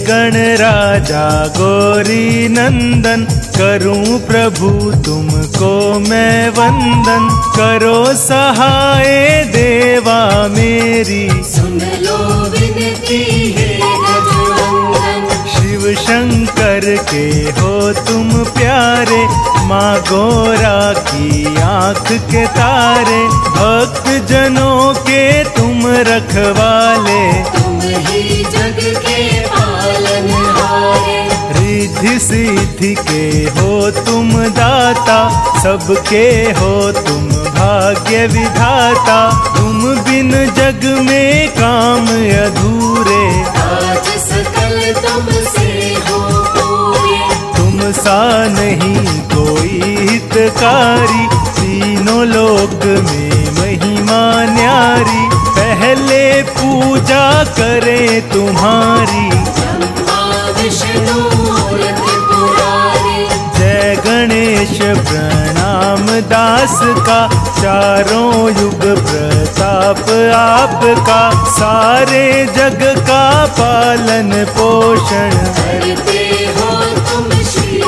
गण राजा गौरी नंदन, करूं प्रभु तुमको मैं वंदन। करो सहाय देवा मेरी, सुन लो विनती है रघुनंदन। शिव शंकर के हो तुम प्यारे, माँ गौरा की आँख के तारे। भक्त जनों के तुम रखवाले, तुम ही जग के पालनहारे। रिद्धि सिद्धि के हो तुम दाता, सबके हो तुम भाग्य विधाता। तुम बिन जग में काम अधूरे, आज सकल तुमसे हो पूरे। तुम सा नहीं कोई हितकारी, तीनों लोक में महिमा न्यारी। पहले पूजा करें तुम्हारी, ब्रह्मा विष्णु और त्रिपुरारी। जय गणेश प्रणाम दास का, चारों युग प्रताप आपका। सारे जग का पालन पोषण, करते हो तुम श्री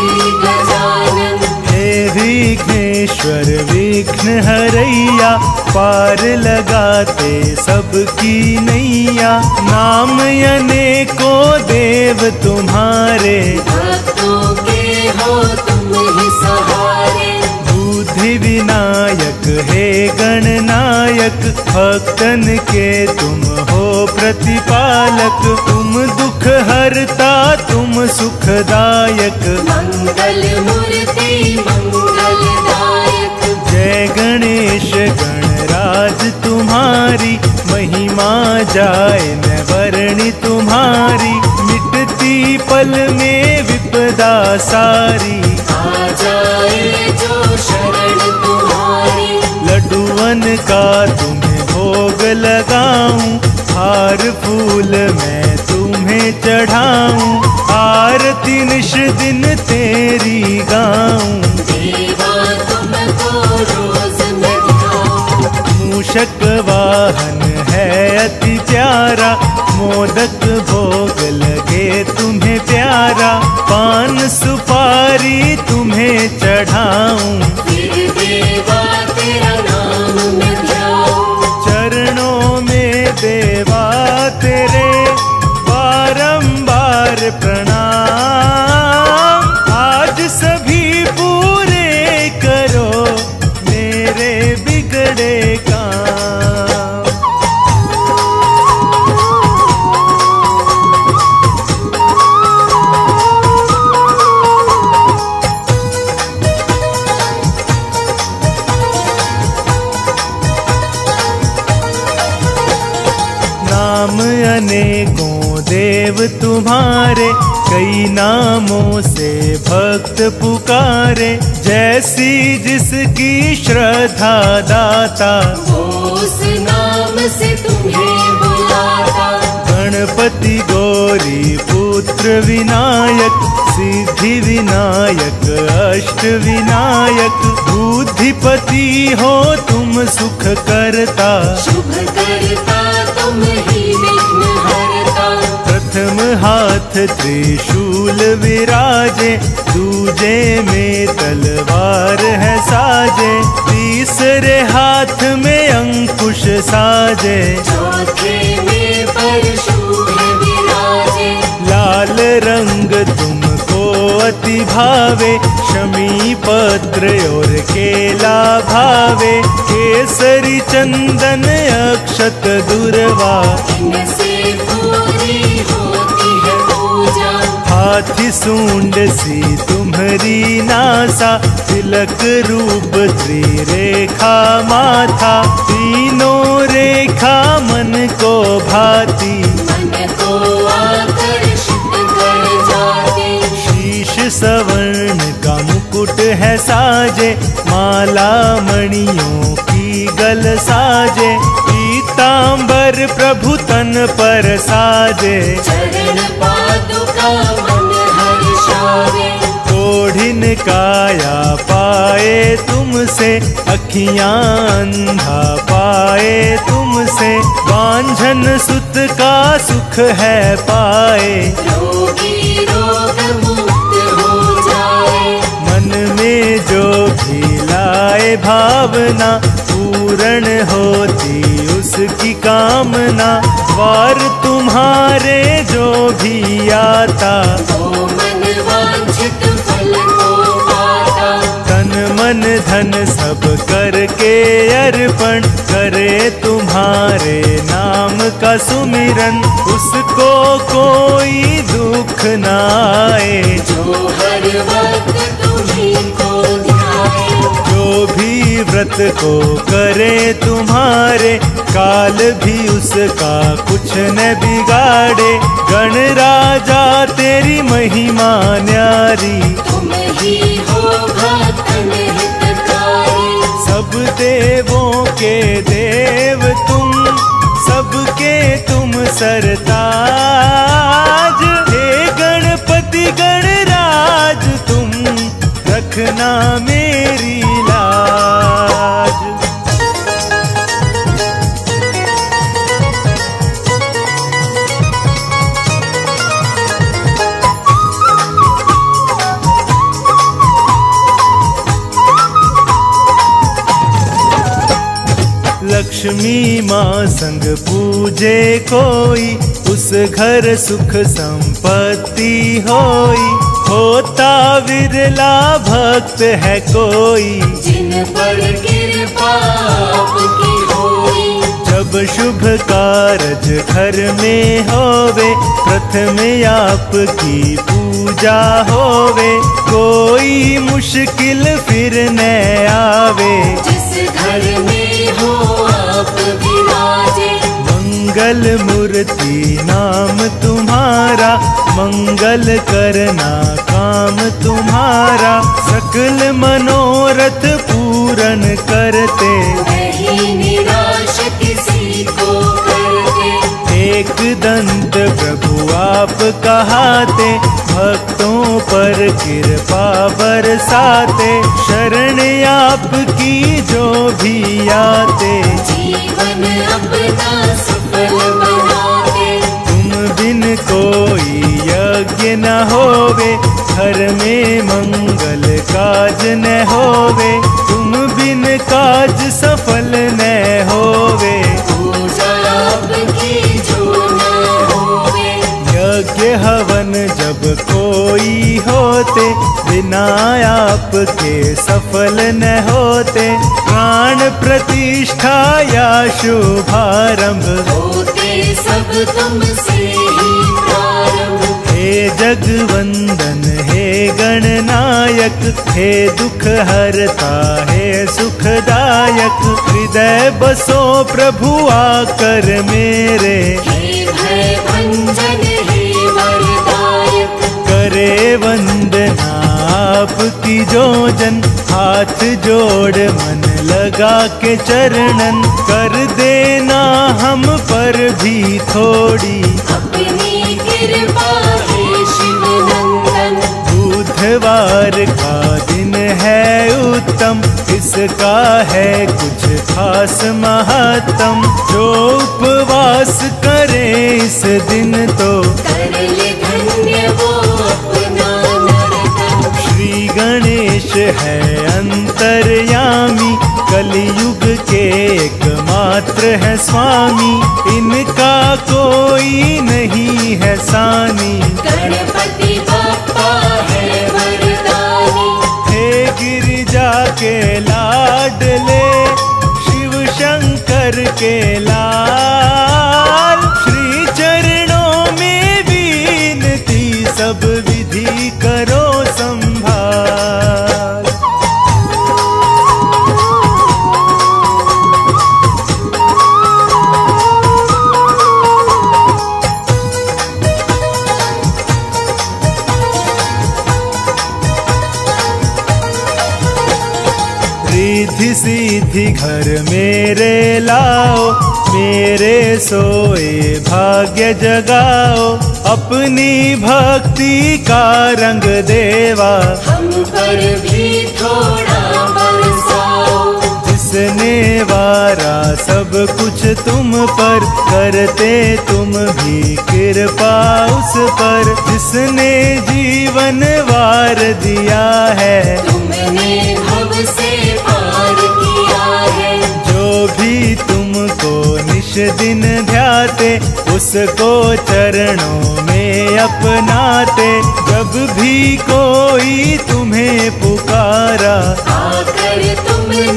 गजानन। हे विघ्नेश्वर विघ्न हरैया, पार लगाते सबकी नैया। नाम अनेको देव तुम्हारे, भक्तों के हो तुम ही सहारे। बुद्धि विनायक हे गणनायक, भक्तन के तुम हो प्रतिपालक। तुम दुख हरता तुम सुखदायक, मंगल मूर्ति मंगलदायक। जय गणेश गणराज तुम्हारी, महिमा जाए न वर्णि तुम्हारी। मिटती पल में विपदा सारी, आ जाए जो शरण तुम्हारी। लड्डुअन का तुम्हें भोग लगाऊं, हार फूल मैं तुम्हें चढ़ाऊं। आरती निश दिन तेरी गाऊं, देवा तुमको रोज मैं ध्याऊं। मूषक वाहन है अति प्यारा, मोदक भोग लगे तुम्हें प्यारा। पान सुपारी तुम्हें चढ़ाऊं, फिर देवा तेरा नाम मैं ध्याऊं। चरणों में देवा तेरे बारंबार प्रणाम। आज सभी पूरे करो मेरे बिगड़े काम। नाम अनेकों देव तुम्हारे, कई नामों से भक्त पुकारे। जैसी जिसकी श्रद्धा दाता, वो उस नाम से तुम्हें बुलाता। गणपति गौरी पुत्र विनायक, सिद्धि विनायक अष्ट विनायक। बुद्धिपति हो तुम सुख करता, शुभ करता तुम ही विघ्न हरता। प्रथम हाथ त्रिशूल विराजे, दूजे में तलवार है साजे। तीसरे हाथ में अंकुश साजे, चौथे में परशु है विराजे। लाल रंग तुमको अति भावे, शमी पत्र और केला भावे। केसरी चंदन अक्षत दुर्वा, इनसे पूरी होती है पूजा। हाथी सूंड सी तुम्हारी नासा, तिलक रूप त्रिरेखा माथा। तीनों रेखा मन को भाती, मन को आकर्षित कर जाती। शीश सवर्ण का मुकुट है साजे, माला मणियों की गल साजे। पीतांबर प्रभु तन पर साजे, चरण पादुका मन हर्षावे। कोढ़िन काया पाए तुमसे, अखियां अंधा पाए तुमसे। बांझन सुत का सुख है पाए, रोगी रोग मुक्त हो जाए। मन में जो भी लाए भावना, पूर्ण होती उसकी कामना। वार तुम्हारे जो भी आता, वो मन वांछित फल को पाता। तन मन धन सब करके अर्पण, करे तुम्हारे नाम का सुमिरन। उसको कोई दुख न आए, जो हर वक्त तुम्हीं को ध्याए। जो भी व्रत को करे तुम्हारे, काल भी उसका कुछ न बिगाड़े। गण राजा तेरी महिमा न्यारी, तुम ही हो भक्तन हितकारी। सब देवों के देव तुम, सबके तुम सरताज। हे गणपति गणराज तुम, रखना मेरी लाज। लक्ष्मी माँ संग पूजे कोई, उस घर सुख संपत्ति होई। होता विरला भक्त है कोई, जिन पर कृपा आपकी होई। जब शुभ कारज घर में होवे, प्रथम आपकी पूजा होवे। कोई मुश्किल फिर न आवे, जिस घर में हो आप विराजे। मंगल मूर्ति नाम तुम्हारा, मंगल करना काम तुम्हारा। सकल मनोरथ पूर्ण करते, नहीं निराश किसी को करते। एक दंत प्रभु आप कहाते, भक्तों पर कृपा बरसाते। शरण आपकी जो भी आते, जीवन अपना सफल बनाते। तुम बिन कोई यज्ञ न होवे, घर में मंगल काज न होवे। तुम बिन काज सफल न होवे, पूजा आपकी जो न होवे। यज्ञ हवन जब कोई होते, बिना आपके सफल न होते। प्राण प्रतिष्ठा या शुभारंभ, होते सब तुमसे ही प्रारंभ। हे जगवंदन हे गणनायक, हे दुख हरता हे सुखदायक। हृदय बसो प्रभु आकर मेरे, हे भय भंजन हे वरदायक। करे वंदना आपकी जो जन। हाथ जोड़ मन लगा के चरणन, कर देना हम पर भी थोड़ी। अपनी कृपा हे शिव नंदन। बुधवार का दिन है उत्तम, इसका है कुछ खास महत्तम। जो उपवास करे इस दिन तो, कर ले धन्य वो अपना नरतन। श्री गणेश है अंतर्यामी, कलयुग के एकमात्र है स्वामी। इनका कोई नहीं है सानी, गणपति बप्पा है वरदानी। हे गिरिजा के लाडले, शिव शंकर के लाल। श्री चरणों में विनती, सब विधि करो संभाल। रिद्धि सीधी घर मेरे लाओ, मेरे सोए भाग्य जगाओ। अपनी भक्ति का रंग देवा, हम पर भी थोड़ा बरसाओ। जिस जिसने वारा सब कुछ तुम पर, करते तुम भी कृपा उस पर। जिसने जीवन वार दिया है, तुमने भव से पार किया है। जो भी तुमको निश दिन ध्याते, उसको चरणों में अपनाते। जब भी कोई तुम्हें पुकारा, आकर तुमने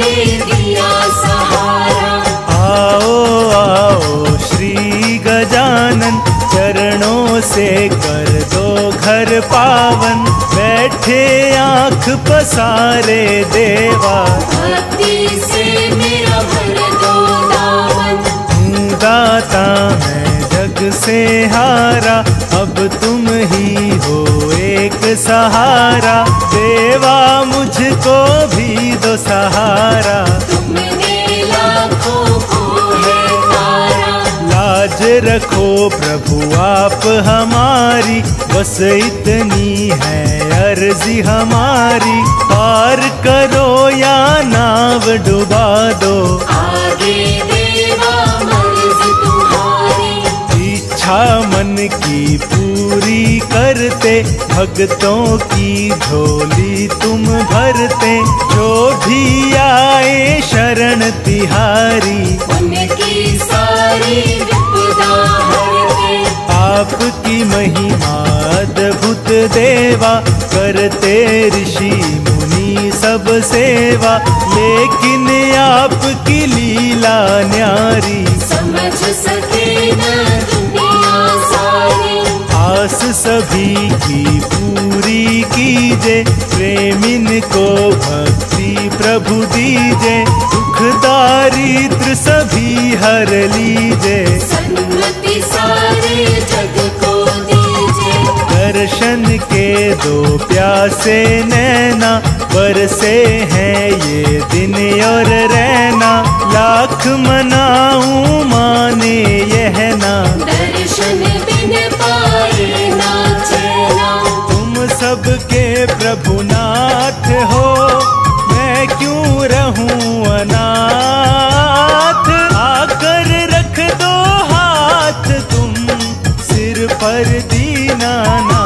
दिया सहारा। आओ आओ श्री गजानन, चरणों से कर दो घर पावन। बैठे आँख पसारे देवा, भक्ति से मेरा भर दो दामन। हूँ दाता मैं जग से हारा, अब तुम ही हो एक सहारा। देवा मुझको भी दो सहारा, तुमने लाखों को है तारा। लाज रखो प्रभु आप हमारी, बस इतनी है अर्जी हमारी। पार करो या नाव डुबा दो, आगे देवा मर्जी तुम्हारी। इच्छा मन की पूरी करते, भक्तों की झोली तुम भरते। जो भी आए शरण तिहारी, उनकी सारी विपदा हरते। आपकी महिमा अद्भुत देवा, करते ऋषि मुनि सब सेवा। लेकिन आपकी लीला न्यारी, समझ सके न दुनिया सारी। आस सभी की पूरी कीजे, प्रेमिन को भक्ति प्रभु दीजे। दुख दारिद्र सभी हर लीजे, सन्मति सारे जग को दीजे। दर्शन के दो प्यासे नैना, बरसे हैं ये दिन और रहना। लाख मनाऊं माने यह ना, दर्शन बिन पाए ना चैना। तुम सबके प्रभु नाथ हो, मैं क्यों रहूं अनाथ। आकर रख दो हाथ तुम सिर पर दीनानाथ।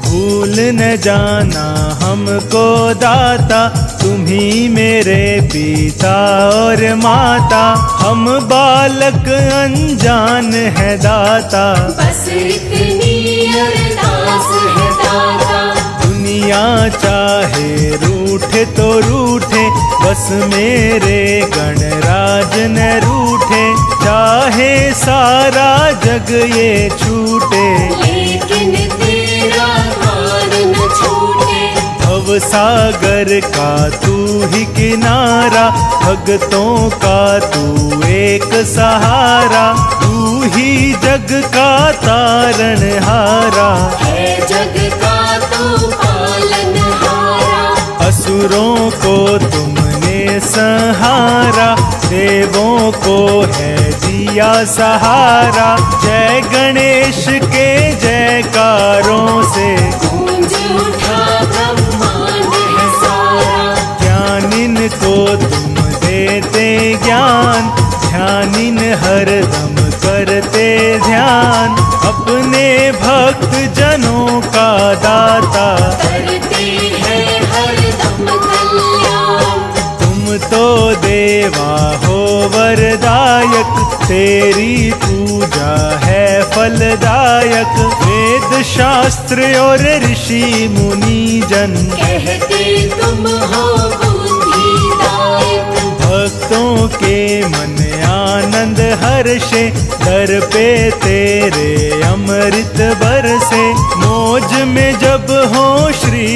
भूल न जाना हमको दाता, तुम्ही मेरे पिता और माता। हम बालक अनजान है दाता, बस इतनी अरदास है दाता। दुनिया चाहे रूठे तो रूठे, बस मेरे गणराज न रूठे। चाहे सारा जग ये छूटे, लेकिन तेरा ध्यान न छूटे। भव सागर का तू ही किनारा, भक्तों का तू एक सहारा। तू ही जग का तारणहारा, है जग का तू पालनहारा। असुरों को तुमने संहारा, देवों को है दिया सहारा। जय गणेश के जयकारों से, गूंज उठा ब्रह्मांड है सारा। ज्ञानिन को तुम देते ज्ञान, ध्यानिन हरदम करते ध्यान। अपने भक्त जनों का दाता, करते हैं हरदम कल्याण। तुम तो देवा हो वरदायक, तेरी पूजा है फलदायक। वेद शास्त्र और ऋषि मुनि जन, कहते तुम हो बुद्धिदायक। भक्तों के मन आनंद हर्षे, दर पे तेरे अमृत बरसे। मौज में जब हो श्री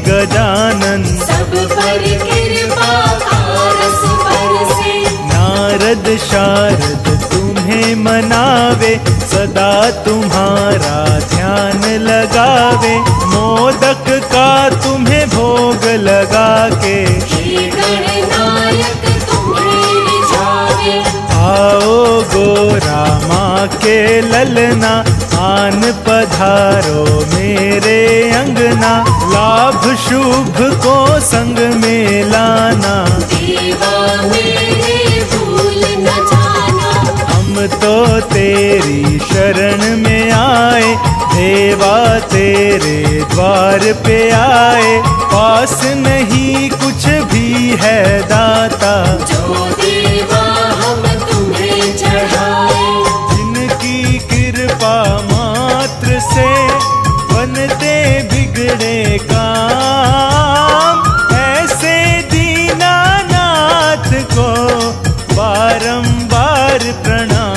गजानन, सब पर कृपा का रस बरसे। नारद शारद तुम्हें मनावे, सदा तुम्हारा ध्यान लगावे। मोदक का तुम्हें भोग लगा के, हे माँ के ललना, आन पधारो मेरे अंगना, लाभ शुभ को संग में लाना। देवा मेरे भूल न जाना, हम तो तेरी शरण में आए, देवा तेरे द्वार पे आए, पास नहीं कुछ भी है दाता, जो देवा हम तुम्हें चढ़ाए। जिनकी कृपा मात्र से बनते बिगड़े काम, ऐसे दीनानाथ को बारंबार प्रणाम।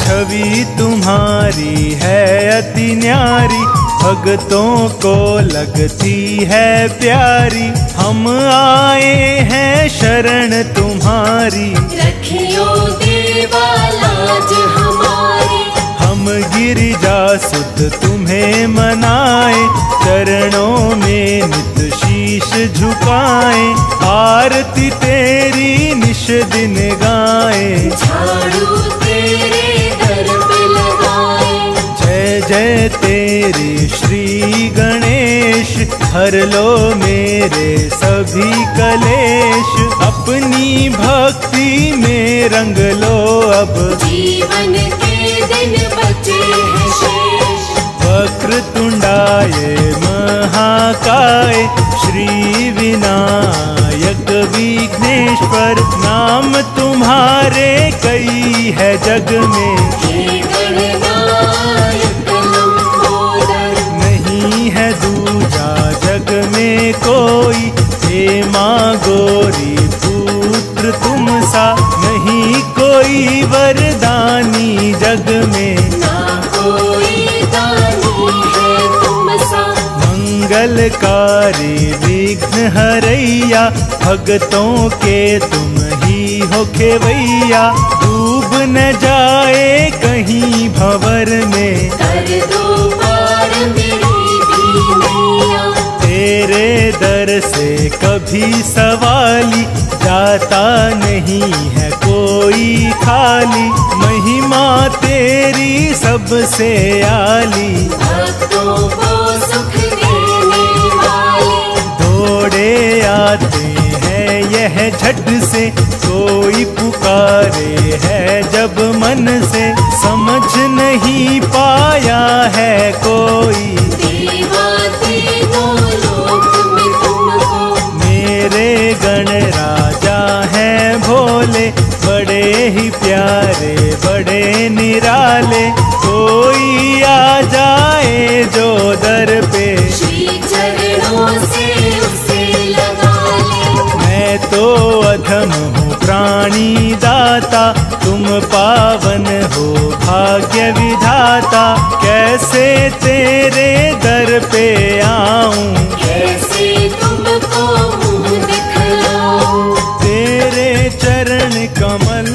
छवि तुम्हारी है अति न्यारी, भक्तों को लगती है प्यारी, हम आए हैं शरण तुम्हारी। रखियो देवा लाज हमारी, हम गिरिजा सुत तुम्हें मनाए, चरणों में नित शीश झुकाए, आरती तेरी निश दिन गाए। झाड़ू तेरे दर पे लगाए, जय जय तेरे श्री गणेश, हर लो मेरे सभी कलेश, अपनी भक्ति में रंग लो अब, जीवन के दिन बचे हैं शेष। वक्रतुंडाय महाकाय, श्री विनायक विघ्नेश्वर, नाम तुम्हारे कई है जग में, हे गणनायक लंबोदर, नहीं है दूजा जग में कोई, हे माँ गौरी पुत्र तुम सा, नहीं कोई वरदानी जग में, ना कोई दानी है तुम सा। मंगलकारी विघ्न हरैया, भक्तों के तुम ही हो खेवैया, डूब न जाए कहीं भंवर में, कर दो पार मेरी भी नैया। तेरे दर से कभी सवाली, जाता नहीं है कोई खाली, महिमा तेरी सबसे आली, भक्तों को सुख देने वाली। दौड़े आते हैं यह झट से, कोई पुकारे है जब मन से, समझ नहीं पाया है कोई, देवा तीनों लोक में तुमको, मेरे गण राजा हैं भोले, बड़े ही प्यारे बड़े निराले, कोई आ जाए जो दर पे, श्री चरणों से उसे लगा ले। मैं तो अधम हूँ प्राणी दाता, तुम पावन हो भाग्य विधाता, कैसे तेरे दर पे आऊं, कैसे तुमको मुँह दिखलाऊं। तेरे चरण कमल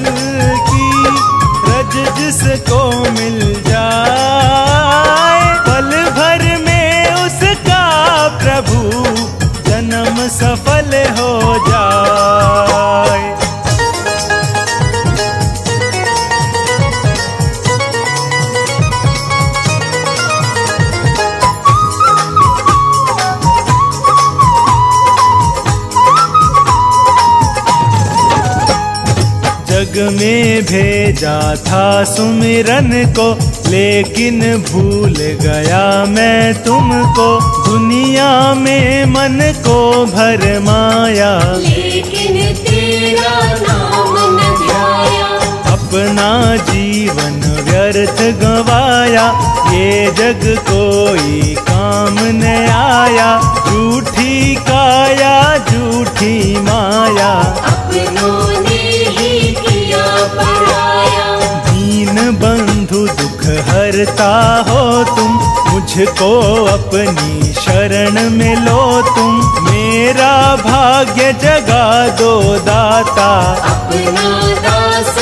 की रज जिसको मिल जाए, पल भर में उसका प्रभु जन्म सफल हो जाए। जग में भेजा था सुमिरन को, लेकिन भूल गया मैं तुमको, दुनिया में मन को भरमाया, लेकिन तेरा नाम न ध्याया। अपना जीवन व्यर्थ गंवाया, ये जग कोई काम न आया, झूठी काया झूठी माया, अपनों ने ही किया पराया। दीन बंधु दुख हरता हो तुम, मुझको अपनी शरण में लो तुम, मेरा भाग्य जगा दो दाता। अपना दास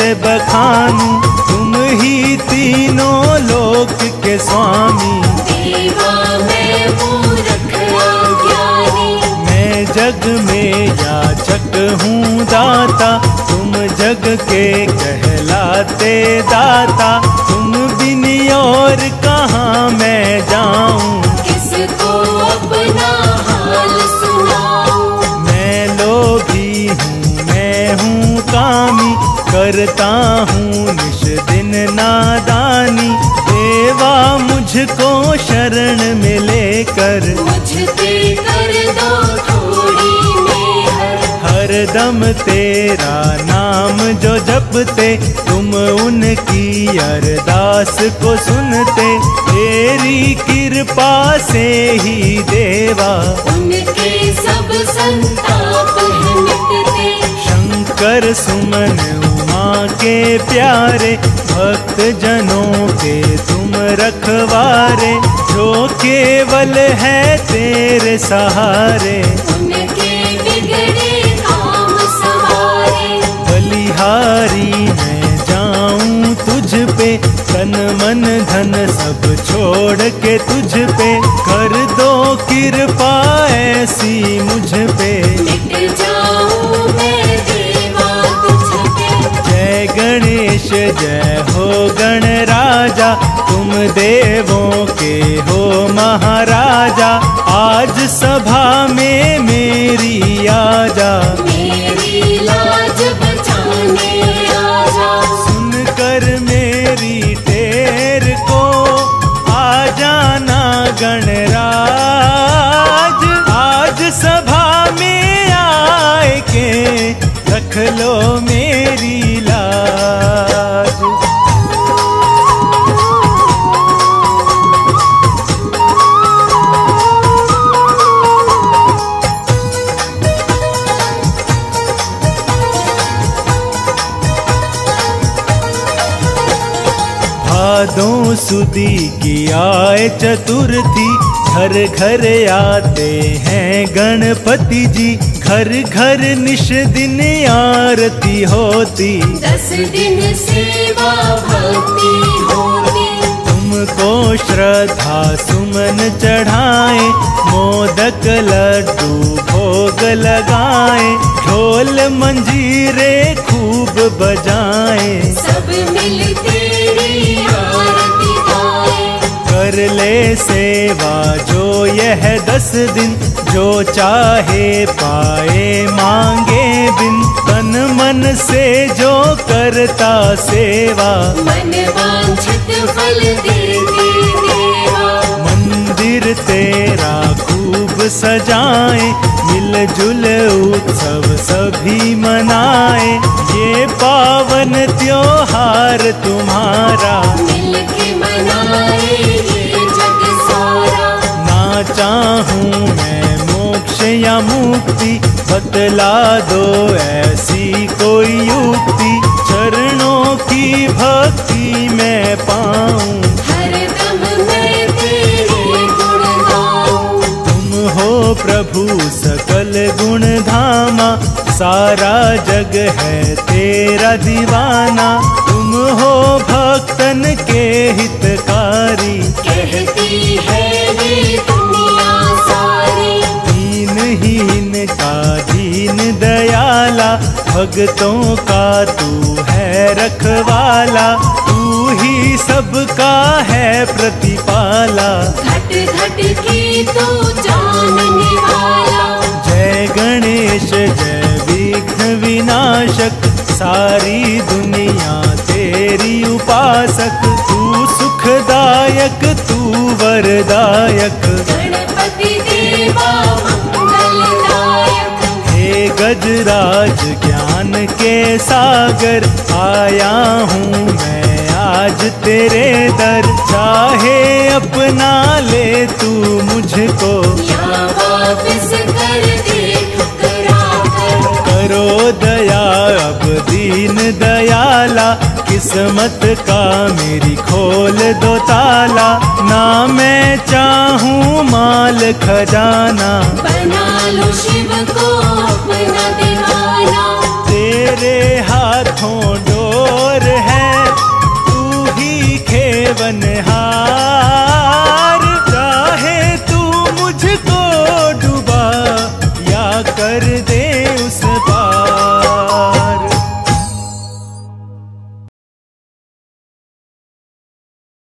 कैसे बखानूं, तुम ही तीनों लोक के स्वामी। देवा मैं मूर्ख अज्ञानी, मैं जग में याचक हूँ दाता, तुम जग के कहलाते दाता। तुम बिन और कहाँ मैं जाऊँ, किसको अपना हाल सुनाऊं। मैं लोभी हूँ, मैं हूँ कामी, करता हूँ निश दिन नादानी। देवा मुझको शरण में लेकर, मुझ पे कर दो थोड़ी मेहर। हरदम तेरा नाम जो जपते, तुम उनकी अरदास को सुनते। तेरी कृपा से ही देवा, उनके सब संताप हैं मिटते। शंकर सुमन उमा के प्यारे, भक्त जनों के तुम रखवारे। जो केवल है तेरे सहारे, उनके बिगड़े काम सवारे। बलिहारी मैं जाऊं तुझ पे, तन मन धन सब छोड़ के तुझ पे। कर दो कृपा ऐसी मुझ पे, मिट जाऊं मैं देवा तुझ पे। जय गणेश जय हो गणराजा, तुम देवों के हो महाराजा। आज सभा में मेरी आजा, मेरी लाज बचाने आजा। सुनकर मेरी टेर को आ जाना गणराज। आज सभा में आए के रख लो मेरी लाज। भादों सुदी की आए चतुर्थी, घर घर आते हैं गणपति जी। घर घर निश दिन आरती होती, 10 दिन सेवा भक्ति होती। तुमको श्रद्धा सुमन चढ़ाए, मोदक लड्डू भोग लगाए। ढोल मंजीरे खूब बजाए, सब मिल तेरी आरती गाए। कर ले सेवा जो यह 10 दिन, जो चाहे पाए मांगे बिन। तन मन से जो करता सेवा, मन वांछित फल देते देवा। मंदिर तेरा खूब सजाए, मिलजुल उत्सव सभी मनाए। ये पावन त्योहार तुम्हारा, मिल के मनाए ये जग सारा। ना चाहूं मैं मोक्ष या मुक्ति, बतला दो ऐसी कोई युक्ति। चरणों की भक्ति मैं पाऊं, हरदम मैं तेरे गुण गाऊं। तुम हो प्रभु सकल गुण धामा, सारा जग है तेरा दीवाना। तुम हो भक्तन के हितकारी, कहती है ये दुनिया सारी। दीनहीन का दीन दयाला, भक्तों का तू है रखवाला। तू ही सबका है प्रतिपाला, घट घट की तू जानने वाला। जय गणेश जय विघ्न विनाशक, सारी दुनिया तेरी उपासक। तू सुखदायक तू वरदायक, गणपति देवा मंगलदायक। हे गजराज ज्ञान के सागर, आया हूँ मैं आज तेरे दर। चाहे अपना ले तू मुझको, या वापस कर दे ठुकरा कर। करो दया अब दीन दयाला, किस्मत का मेरी खोल दो ताला। ना मैं चाहूँ माल खजाना, बना लो शिव को अपना दीवाना।